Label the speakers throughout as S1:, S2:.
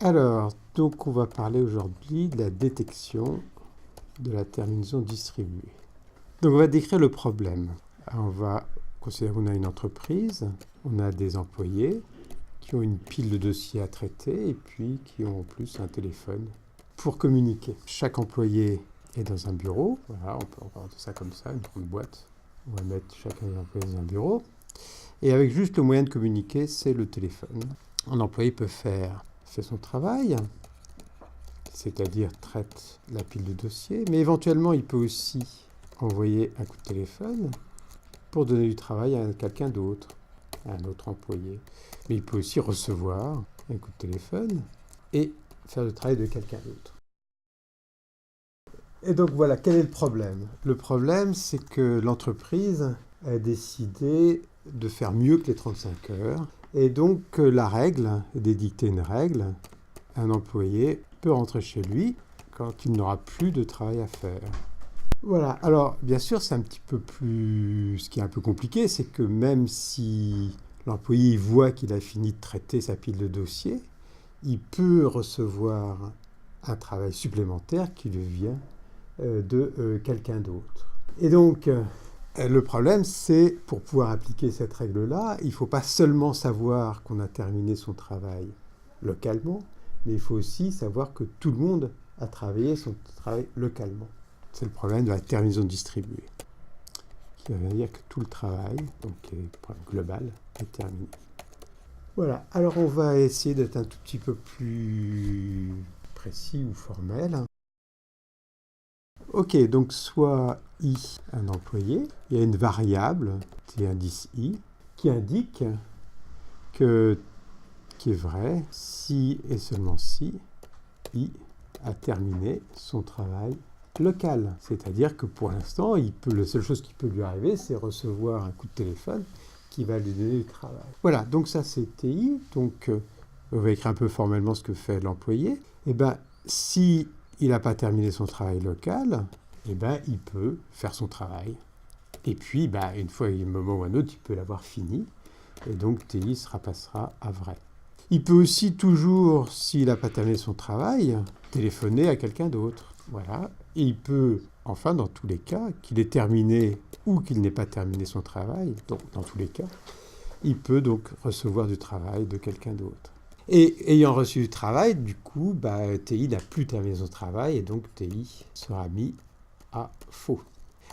S1: Alors, donc on va parler aujourd'hui de la détection de la terminaison distribuée. Donc on va décrire le problème. Alors, on va considérer qu'on a une entreprise, on a des employés qui ont une pile de dossiers à traiter et puis qui ont en plus un téléphone pour communiquer. Chaque employé est dans un bureau, voilà, on peut regarder ça comme ça, une grande boîte. On va mettre chacun des employés dans un bureau. Et avec juste le moyen de communiquer, c'est le téléphone. Un employé peut fait son travail, c'est-à-dire traite la pile de dossiers, mais éventuellement il peut aussi envoyer un coup de téléphone pour donner du travail à quelqu'un d'autre, à un autre employé. Mais il peut aussi recevoir un coup de téléphone et faire le travail de quelqu'un d'autre. Et donc voilà, quel est le problème? Le problème, c'est que l'entreprise a décidé de faire mieux que les 35 heures. Et donc la règle, d'édicter une règle, un employé peut rentrer chez lui quand il n'aura plus de travail à faire. Voilà, alors bien sûr c'est un petit peu plus... Ce qui est un peu compliqué, c'est que même si l'employé voit qu'il a fini de traiter sa pile de dossiers, il peut recevoir un travail supplémentaire qui lui vient de quelqu'un d'autre. Et donc, le problème, c'est, pour pouvoir appliquer cette règle-là, il ne faut pas seulement savoir qu'on a terminé son travail localement, mais il faut aussi savoir que tout le monde a travaillé son travail localement. C'est le problème de la terminaison distribuée, qui veut dire que tout le travail, donc le problème global, est terminé. Voilà, alors on va essayer d'être un tout petit peu plus précis ou formel. Ok, donc soit I, un employé, il y a une variable, T indice I, qui indique que, qui est vrai, si et seulement si I a terminé son travail local. C'est-à-dire que pour l'instant, la seule chose qui peut lui arriver, c'est recevoir un coup de téléphone qui va lui donner du travail. Voilà, donc ça c'est TI, donc on va écrire un peu formellement ce que fait l'employé. Et bien, si il n'a pas terminé son travail local, eh ben, il peut faire son travail. Et puis, une fois, un moment ou un autre, il peut l'avoir fini. Et donc, TI passera à vrai. Il peut aussi toujours, s'il n'a pas terminé son travail, téléphoner à quelqu'un d'autre. Voilà. Et il peut, enfin, dans tous les cas, qu'il ait terminé ou qu'il n'ait pas terminé son travail, donc dans tous les cas, il peut donc recevoir du travail de quelqu'un d'autre. Et ayant reçu du travail, du coup, TI n'a plus terminé son travail et donc TI sera mis à faux.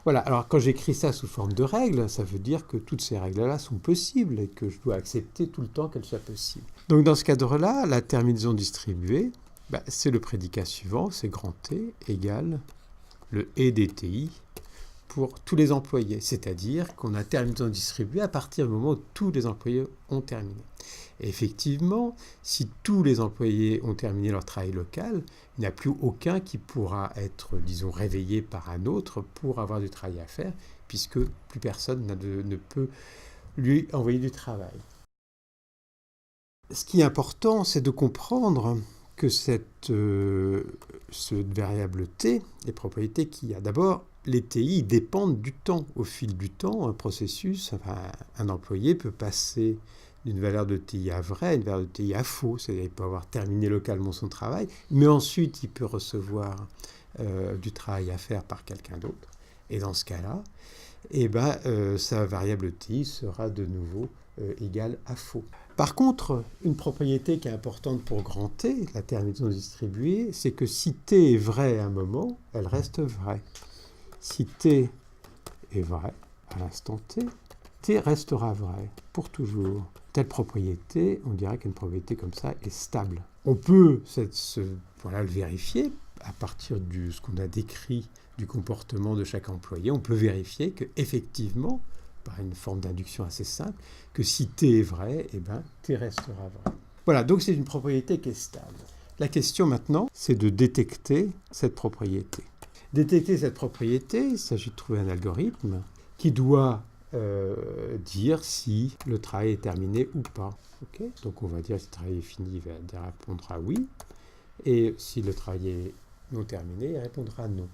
S1: Voilà, alors quand j'écris ça sous forme de règles, ça veut dire que toutes ces règles-là sont possibles et que je dois accepter tout le temps qu'elles soient possibles. Donc dans ce cadre-là, la terminaison distribuée, c'est le prédicat suivant, c'est grand T égale le et des TI pour tous les employés, c'est-à-dire qu'on a terminaison distribuée à partir du moment où tous les employés ont terminé. Et effectivement, si tous les employés ont terminé leur travail local, il n'y a plus aucun qui pourra être, disons, réveillé par un autre pour avoir du travail à faire, puisque plus personne ne peut lui envoyer du travail. Ce qui est important, c'est de comprendre que cette variable T, les propriétés qu'il y a, d'abord, les TI dépendent du temps. Au fil du temps, un processus, un employé peut passer d'une valeur de TI à vrai à une valeur de TI à faux. C'est-à-dire qu'il peut avoir terminé localement son travail, mais ensuite il peut recevoir du travail à faire par quelqu'un d'autre. Et dans ce cas-là, sa variable TI sera de nouveau égale à faux. Par contre, une propriété qui est importante pour grand T, la terminaison distribuée, c'est que si T est vrai à un moment, elle reste vraie. Si T est vrai à l'instant T, T restera vrai pour toujours. Telle propriété, on dirait qu'une propriété comme ça est stable. On peut le vérifier à partir de ce qu'on a décrit du comportement de chaque employé. On peut vérifier qu'effectivement, par une forme d'induction assez simple, que si T est vrai, T restera vrai. Voilà, donc c'est une propriété qui est stable. La question maintenant, c'est de détecter cette propriété. Détecter cette propriété, il s'agit de trouver un algorithme qui doit dire si le travail est terminé ou pas. Okay, donc on va dire si le travail est fini, il va répondre à oui. Et si le travail est non terminé, il répondra non.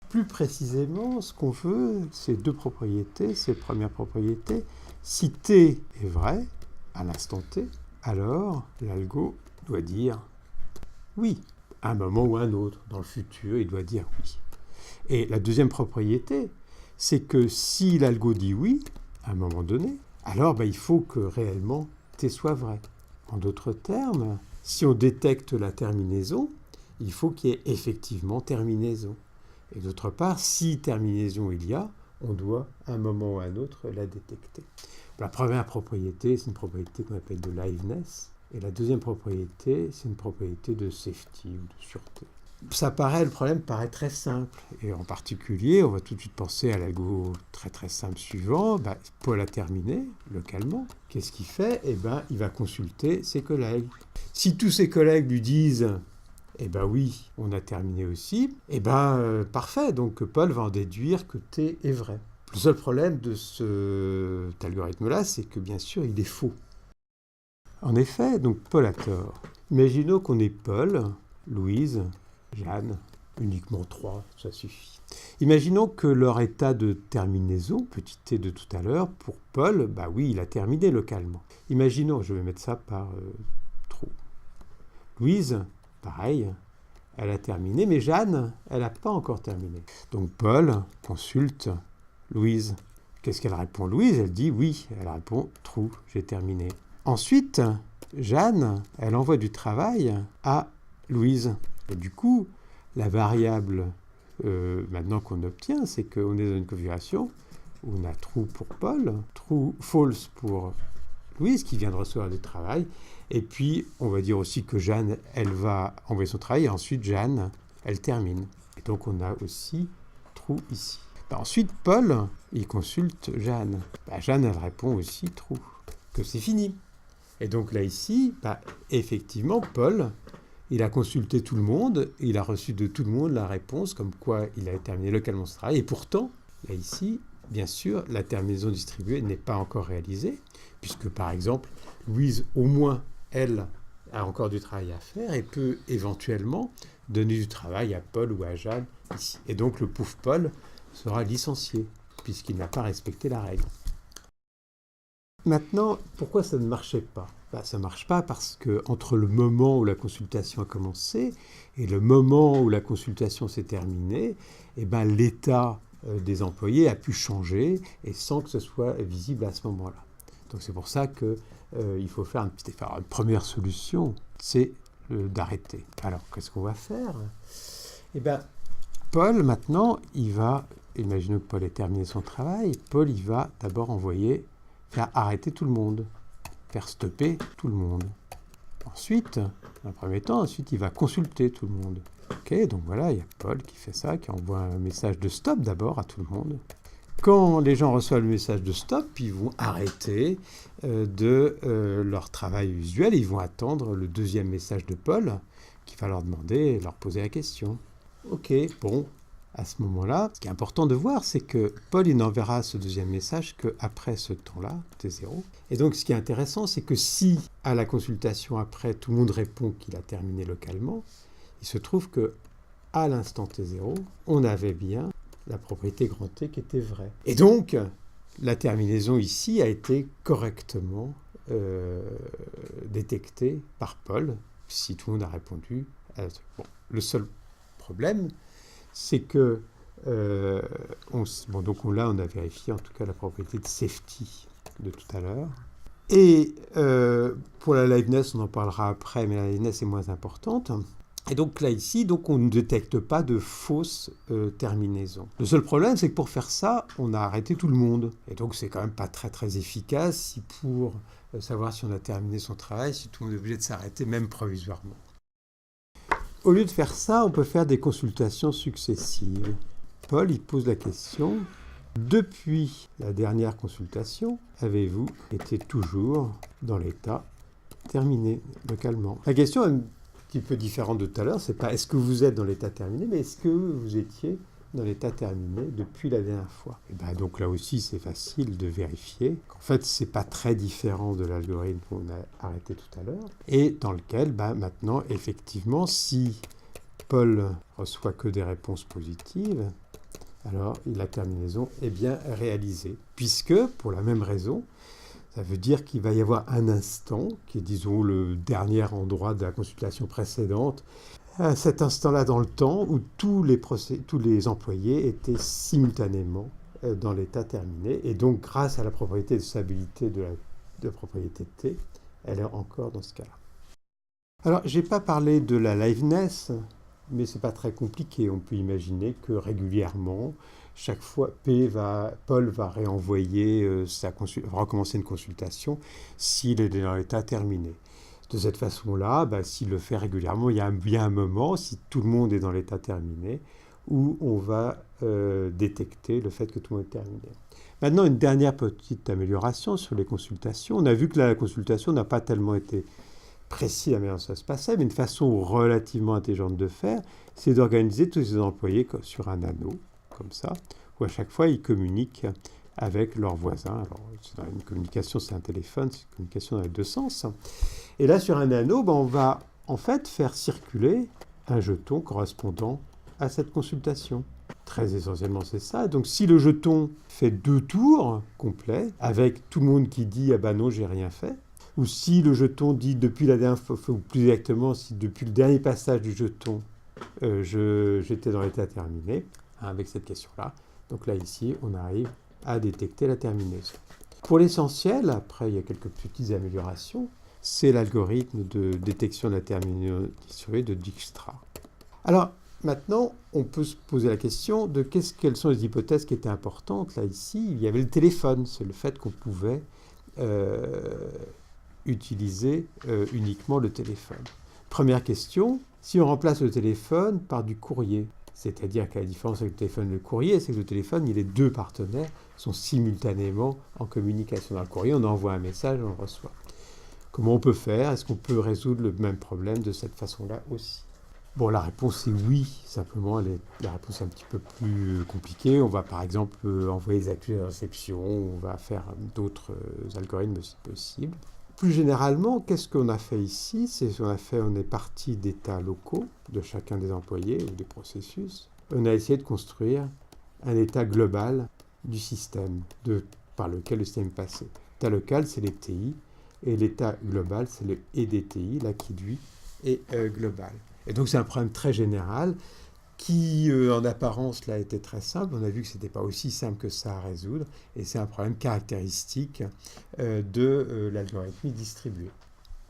S1: Plus précisément, ce qu'on veut, c'est deux propriétés. C'est la première propriété. Si T est vrai, à l'instant T, alors l'algo doit dire oui. À un moment ou à un autre, dans le futur, il doit dire oui. Et la deuxième propriété, c'est que si l'algo dit oui, à un moment donné, alors il faut que réellement T soit vrai. En d'autres termes, si on détecte la terminaison, il faut qu'il y ait effectivement terminaison. Et d'autre part, si terminaison il y a, on doit à un moment ou à un autre la détecter. La première propriété, c'est une propriété qu'on appelle de liveness. Et la deuxième propriété, c'est une propriété de safety ou de sûreté. Le problème paraît très simple. Et en particulier, on va tout de suite penser à l'algo très très simple suivant. Paul a terminé localement. Qu'est-ce qu'il fait? Il va consulter ses collègues. Si tous ses collègues lui disent oui, on a terminé aussi, parfait. Donc Paul va en déduire que T est vrai. Le seul problème de cet algorithme-là, c'est que bien sûr, il est faux. En effet, donc Paul a tort. Imaginons qu'on ait Paul, Louise, Jeanne, uniquement 3, ça suffit. Imaginons que leur état de terminaison, petit t de tout à l'heure, pour Paul, oui, il a terminé localement. Imaginons, je vais mettre ça par trou. Louise, pareil, elle a terminé, mais Jeanne, elle n'a pas encore terminé. Donc Paul consulte Louise. Qu'est-ce qu'elle répond? Louise, elle dit oui, elle répond trou, j'ai terminé. Ensuite, Jeanne, elle envoie du travail à Louise. Et du coup, la variable maintenant qu'on obtient, c'est qu'on est dans une configuration où on a true pour Paul, true, false pour Louise qui vient de recevoir du travail. Et puis, on va dire aussi que Jeanne, elle va envoyer son travail et ensuite Jeanne, elle termine. Et donc, on a aussi true ici. Ensuite, Paul, il consulte Jeanne. Jeanne, elle répond aussi true, que c'est fini. Et donc là, ici, effectivement, Paul, il a consulté tout le monde, il a reçu de tout le monde la réponse comme quoi il a terminé localement ce travail. Et pourtant, là, ici, bien sûr, la terminaison distribuée n'est pas encore réalisée, puisque, par exemple, Louise, au moins, elle, a encore du travail à faire et peut éventuellement donner du travail à Paul ou à Jeanne ici. Et donc, le pauvre Paul sera licencié, puisqu'il n'a pas respecté la règle. Maintenant, pourquoi ça ne marchait pas? Ça ne marche pas parce que entre le moment où la consultation a commencé et le moment où la consultation s'est terminée, l'état des employés a pu changer et sans que ce soit visible à ce moment-là. Donc c'est pour ça qu'il faut faire une première solution, c'est d'arrêter. Alors qu'est-ce qu'on va faire? Paul, maintenant, imaginons que Paul ait terminé son travail, Paul, il va d'abord faire arrêter tout le monde, faire stopper tout le monde. Ensuite, dans un premier temps, il va consulter tout le monde. Ok, donc voilà, il y a Paul qui fait ça, qui envoie un message de stop d'abord à tout le monde. Quand les gens reçoivent le message de stop, ils vont arrêter leur travail usuel et ils vont attendre le deuxième message de Paul qui va leur poser la question. Ok, bon. À ce moment-là, ce qui est important de voir, c'est que Paul il n'enverra ce deuxième message qu'après ce temps-là, T0. Et donc, ce qui est intéressant, c'est que si, à la consultation après, tout le monde répond qu'il a terminé localement, il se trouve que à l'instant T0, on avait bien la propriété grand T qui était vraie. Et donc, la terminaison ici a été correctement détectée par Paul, si tout le monde a répondu à la truc. Bon, le seul problème, c'est que, donc là, on a vérifié en tout cas la propriété de safety de tout à l'heure. Et pour la liveness, on en parlera après, mais la liveness est moins importante. Et donc là, ici, on ne détecte pas de fausse terminaison. Le seul problème, c'est que pour faire ça, on a arrêté tout le monde. Et donc, c'est quand même pas très très efficace si pour savoir si on a terminé son travail, si tout le monde est obligé de s'arrêter, même provisoirement. Au lieu de faire ça, on peut faire des consultations successives. Paul, il pose la question, depuis la dernière consultation, avez-vous été toujours dans l'état terminé localement? La question est un petit peu différente de tout à l'heure, c'est pas est-ce que vous êtes dans l'état terminé, mais est-ce que vous étiez dans l'état terminé depuis la dernière fois? Et donc là aussi, c'est facile de vérifier qu'en fait, c'est pas très différent de l'algorithme qu'on a arrêté tout à l'heure, et dans lequel, maintenant, effectivement, si Paul reçoit que des réponses positives, alors la terminaison est bien réalisée, puisque, pour la même raison, Ça veut dire qu'il va y avoir un instant, qui est disons le dernier endroit de la consultation précédente, à cet instant-là dans le temps où tous les employés étaient simultanément dans l'état terminé. Et donc, grâce à la propriété de stabilité de la propriété T, elle est encore dans ce cas-là. Alors, je n'ai pas parlé de la liveness, mais ce n'est pas très compliqué. On peut imaginer que régulièrement, chaque fois, Paul va réenvoyer, recommencer une consultation s'il est dans l'état terminé. De cette façon-là, s'il le fait régulièrement, il y a bien un moment, si tout le monde est dans l'état terminé, où on va détecter le fait que tout le monde est terminé. Maintenant, une dernière petite amélioration sur les consultations. On a vu que la consultation n'a pas tellement été précise la manière dont ça se passait, mais une façon relativement intelligente de faire, c'est d'organiser tous ces employés sur un anneau, comme ça, où à chaque fois ils communiquent avec leurs voisins. Alors, une communication, c'est un téléphone, c'est une communication dans les deux sens. Et là, sur un anneau, on va en fait faire circuler un jeton correspondant à cette consultation. Très essentiellement, c'est ça. Donc, si le jeton fait 2 tours complets, avec tout le monde qui dit « Ah ben non, j'ai rien fait », ou si le jeton dit depuis la dernière fois, ou plus exactement, si depuis le dernier passage du jeton, j'étais dans l'état terminé, avec cette question-là. Donc là, ici, on arrive à détecter la terminaison. Pour l'essentiel, après, il y a quelques petites améliorations, c'est l'algorithme de détection de la terminaison distribuée de Dijkstra. Alors, maintenant, on peut se poser la question de quelles sont les hypothèses qui étaient importantes. Là, ici, il y avait le téléphone. C'est le fait qu'on pouvait utiliser uniquement le téléphone. Première question, si on remplace le téléphone par du courrier, c'est-à-dire qu'à la différence avec le téléphone et le courrier, c'est que le téléphone, les deux partenaires sont simultanément en communication. Dans le courrier, on envoie un message, on le reçoit. Comment on peut faire? Est-ce qu'on peut résoudre le même problème de cette façon-là aussi? Bon, la réponse est oui. Simplement, la réponse est un petit peu plus compliquée. On va par exemple envoyer des accusés de réception, on va faire d'autres algorithmes si possible. Plus généralement, qu'est-ce qu'on a fait ici? On est parti d'états locaux de chacun des employés ou des processus. On a essayé de construire un état global du système par lequel le système passait. L'état local, c'est les TI, et l'état global, c'est le EDTI, là qui lui est global. Et donc c'est un problème très général qui, en apparence, là, était très simple. On a vu que ce n'était pas aussi simple que ça à résoudre, et c'est un problème caractéristique de l'algorithmie distribuée.